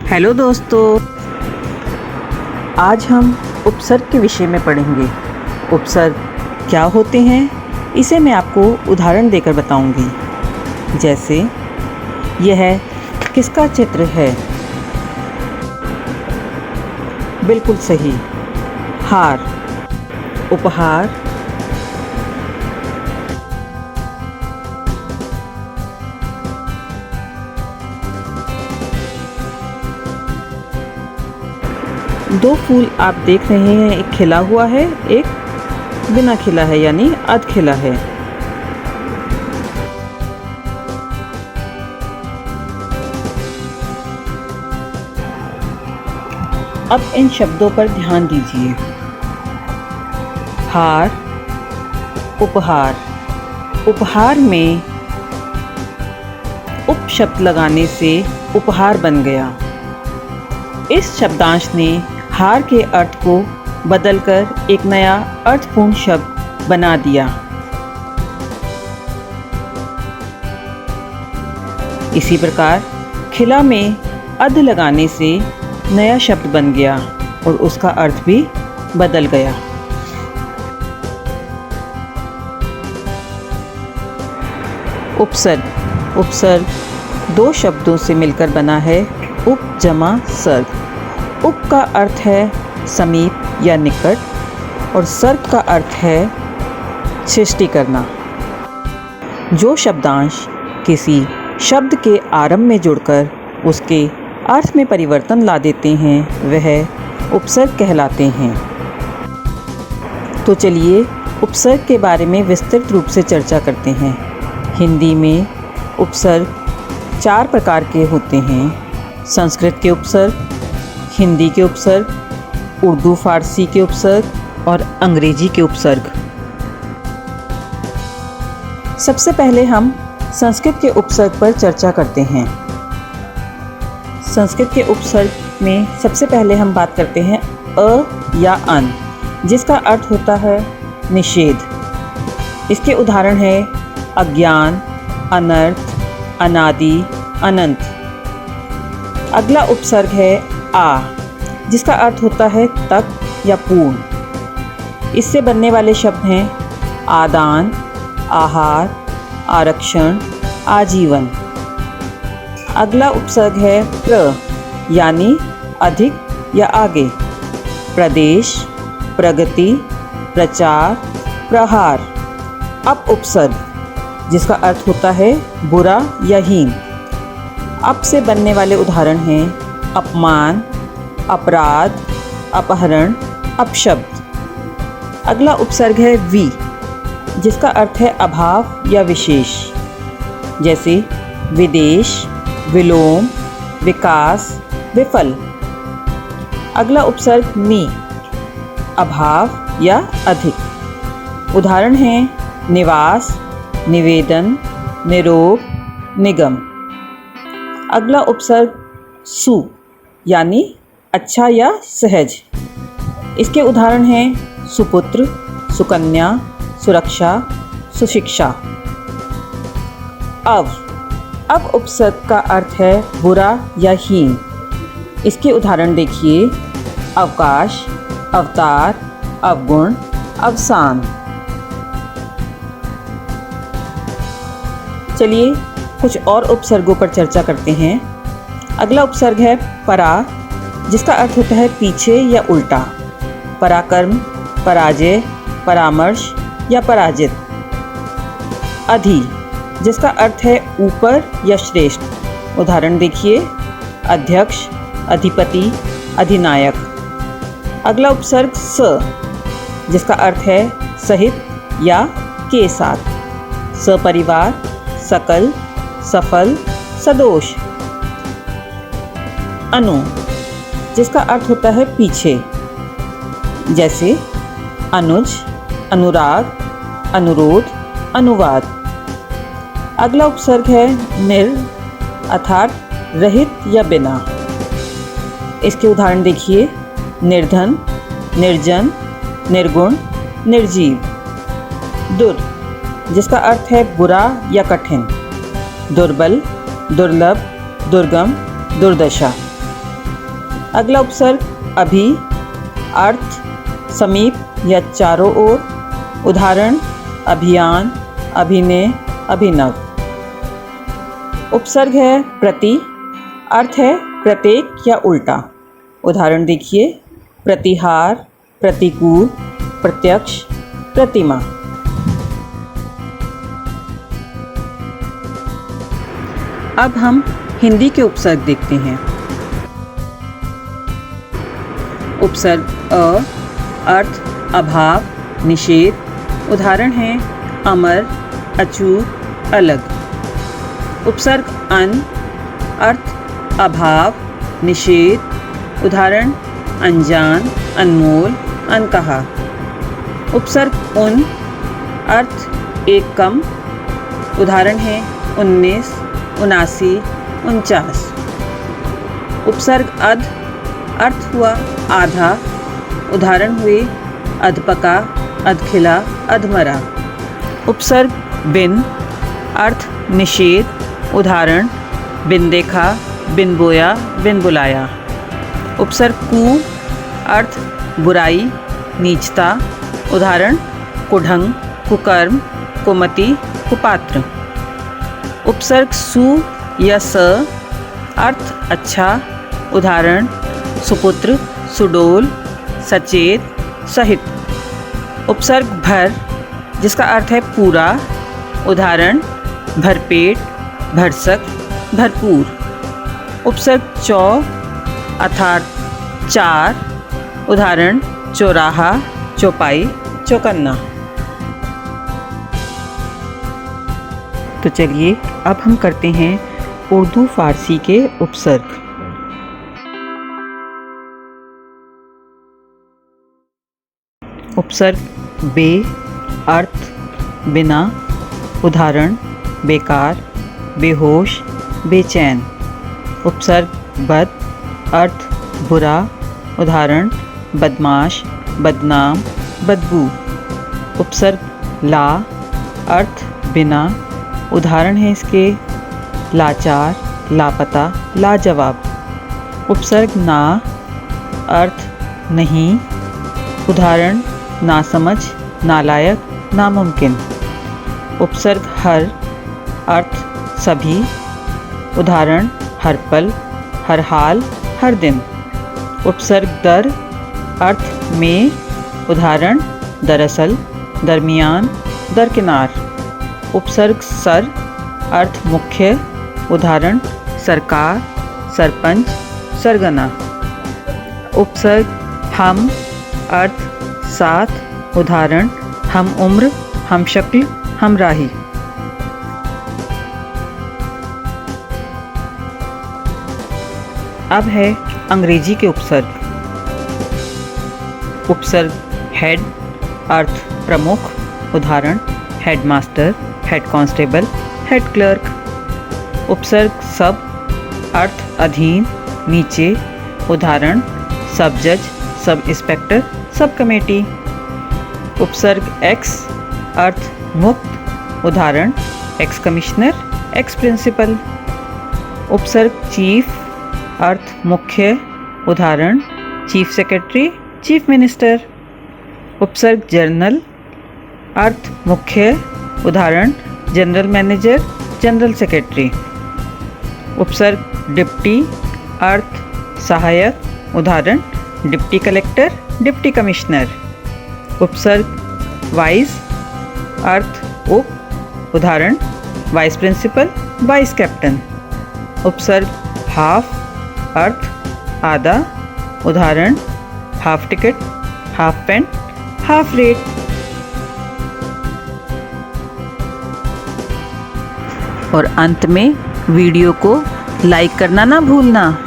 Hello दोस्तों, आज हम उपसर्ग के विषय में पढ़ेंगे। उपसर्ग क्या होते हैं, इसे मैं आपको उदाहरण देकर बताऊंगी। जैसे यह किसका चित्र है? बिल्कुल सही, हार। उपहार, दो फूल आप देख रहे हैं, एक खिला हुआ है, एक बिना खिला है यानी अध खिला है। अब इन शब्दों पर ध्यान दीजिए। हार, उपहार। उपहार में उप शब्द लगाने से उपहार बन गया। इस शब्दांश ने हार के अर्थ को बदलकर एक नया अर्थपूर्ण शब्द बना दिया। इसी प्रकार खिला में अध लगाने से नया शब्द बन गया और उसका अर्थ भी बदल गया। उपसर्ग। उपसर्ग दो शब्दों से मिलकर बना है, उप जमा सर्ग। उप का अर्थ है समीप या निकट और सर्ग का अर्थ है सृष्टि करना। जो शब्दांश किसी शब्द के आरंभ में जुड़कर उसके अर्थ में परिवर्तन ला देते हैं वह उपसर्ग कहलाते हैं। तो चलिए उपसर्ग के बारे में विस्तृत रूप से चर्चा करते हैं। हिंदी में उपसर्ग 4 प्रकार के होते हैं। संस्कृत के उपसर्ग, हिंदी के उपसर्ग, उर्दू फारसी के उपसर्ग और अंग्रेजी के उपसर्ग। सबसे पहले हम संस्कृत के उपसर्ग पर चर्चा करते हैं। संस्कृत के उपसर्ग में सबसे पहले हम बात करते हैं अ या अन, जिसका अर्थ होता है निषेध। इसके उदाहरण है अज्ञान, अनर्थ, अनादि, अनंत। अगला उपसर्ग है आ, जिसका अर्थ होता है तक या पूर्ण। इससे बनने वाले शब्द हैं आदान, आहार, आरक्षण, आजीवन। अगला उपसर्ग है प्र, यानी अधिक या आगे। प्रदेश, प्रगति, प्रचार, प्रहार। अप उपसर्ग, जिसका अर्थ होता है बुरा या हीन। अप से बनने वाले उदाहरण हैं अपमान, अपराध, अपहरण, अपशब्द। अगला उपसर्ग है वि, जिसका अर्थ है अभाव या विशेष। जैसे विदेश, विलोम, विकास, विफल। अगला उपसर्ग नि, अभाव या अधिक। उदाहरण हैं निवास, निवेदन, निरोग, निगम। अगला उपसर्ग सु, यानी अच्छा या सहज। इसके उदाहरण हैं सुपुत्र, सुकन्या, सुरक्षा, सुशिक्षा। अब उपसर्ग का अर्थ है बुरा या हीन। इसके उदाहरण देखिए अवकाश, अवतार, अवगुण, अवसान। चलिए कुछ और उपसर्गों पर चर्चा करते हैं। अगला उपसर्ग है परा, जिसका अर्थ होता है पीछे या उल्टा। पराक्रम, पराजय, परामर्श या पराजित। अधि, जिसका अर्थ है ऊपर या श्रेष्ठ। उदाहरण देखिए अध्यक्ष, अधिपति, अधिनायक। अगला उपसर्ग स, जिसका अर्थ है सहित या के साथ। सपरिवार, सकल, सफल, सदोष। अनु, जिसका अर्थ होता है पीछे। जैसे अनुज, अनुराग, अनुरोध, अनुवाद। अगला उपसर्ग है निर, अर्थात रहित या बिना। इसके उदाहरण देखिए निर्धन, निर्जन, निर्गुण, निर्जीव। दुर, जिसका अर्थ है बुरा या कठिन। दुर्बल, दुर्लभ, दुर्गम, दुर्दशा। अगला उपसर्ग अभी, अर्थ समीप या चारों ओर। उदाहरण अभियान, अभिनय, अभिनव। उपसर्ग है प्रति, अर्थ है प्रत्येक या उल्टा। उदाहरण देखिए, प्रतिहार, प्रतिकूल, प्रत्यक्ष, प्रतिमा। अब हम हिंदी के उपसर्ग देखते हैं। उपसर्ग अ, अर्थ अभाव, निषेध। उदाहरण हैं अमर, अचूक, अलग। उपसर्ग अन, अर्थ अभाव, निषेध। उदाहरण अनजान, अनमोल, अनकहा। उपसर्ग उन, अर्थ एक कम। उदाहरण है 19, 79, 49। उपसर्ग अध, अर्थ हुआ आधा। उदाहरण हुए अधपका, अधखिला, अधमरा। उपसर्ग बिन, अर्थ निषेध। उदाहरण बिन देखा, बिन बोया, बिन बुलाया। उपसर्ग कु, अर्थ बुराई, नीचता। उदाहरण कुढंग, कुकर्म, कुमति, कुपात्र। उपसर्ग सु या स, अर्थ अच्छा। उदाहरण सुपुत्र, सुडोल, सचेत, सहित। उपसर्ग भर, जिसका अर्थ है पूरा। उदाहरण भरपेट, भरसक, भरपूर। उपसर्ग चौ, अर्थात चार। उदाहरण चौराहा, चौपाई, चौकन्ना। तो चलिए अब हम करते हैं उर्दू फारसी के उपसर्ग। उपसर्ग बे, अर्थ बिना। उदाहरण बेकार, बेहोश, बेचैन। उपसर्ग बद, अर्थ बुरा। उदाहरण बदमाश, बदनाम, बदबू। उपसर्ग ला, अर्थ बिना। उदाहरण है इसके लाचार, लापता, लाजवाब। उपसर्ग ना, अर्थ नहीं। उदाहरण नासमझ, नालायक, नामुमकिन। उपसर्ग हर, अर्थ सभी। उदाहरण हर पल, हर हाल, हर दिन। उपसर्ग दर, अर्थ में। उदाहरण दरअसल, दरमियान, दरकिनार। उपसर्ग सर, अर्थ मुख्य। उदाहरण सरकार, सरपंच, सरगना। उपसर्ग हम, अर्थ साथ। उदाहरण हम उम्र, हम शक्ल, हम राही। अब है अंग्रेजी के उपसर्ग। उपसर्ग हेड, अर्थ प्रमुख। उदाहरण headmaster, head constable, head clerk. उपसर्ग सब, अर्थ अधीन, नीचे। उदाहरण सब जज, सब इंस्पेक्टर, सब कमेटी। उपसर्ग एक्स, अर्थ मुक्त। उदाहरण एक्स कमिश्नर, एक्स प्रिंसिपल। उपसर्ग चीफ, अर्थ मुख्य। उदाहरण चीफ सेक्रेटरी, चीफ मिनिस्टर। उपसर्ग जर्नल, अर्थ मुख्य। उदाहरण जनरल मैनेजर, जनरल सेक्रेटरी। उपसर्ग डिप्टी, अर्थ सहायक। उदाहरण डिप्टी कलेक्टर, डिप्टी कमिश्नर। उपसर्ग वाइस, अर्थ उप। उदाहरण वाइस प्रिंसिपल, वाइस कैप्टन। उपसर्ग हाफ, अर्थ आधा। उदाहरण half ticket, half pant, half rate. और अंत में वीडियो को लाइक करना ना भूलना।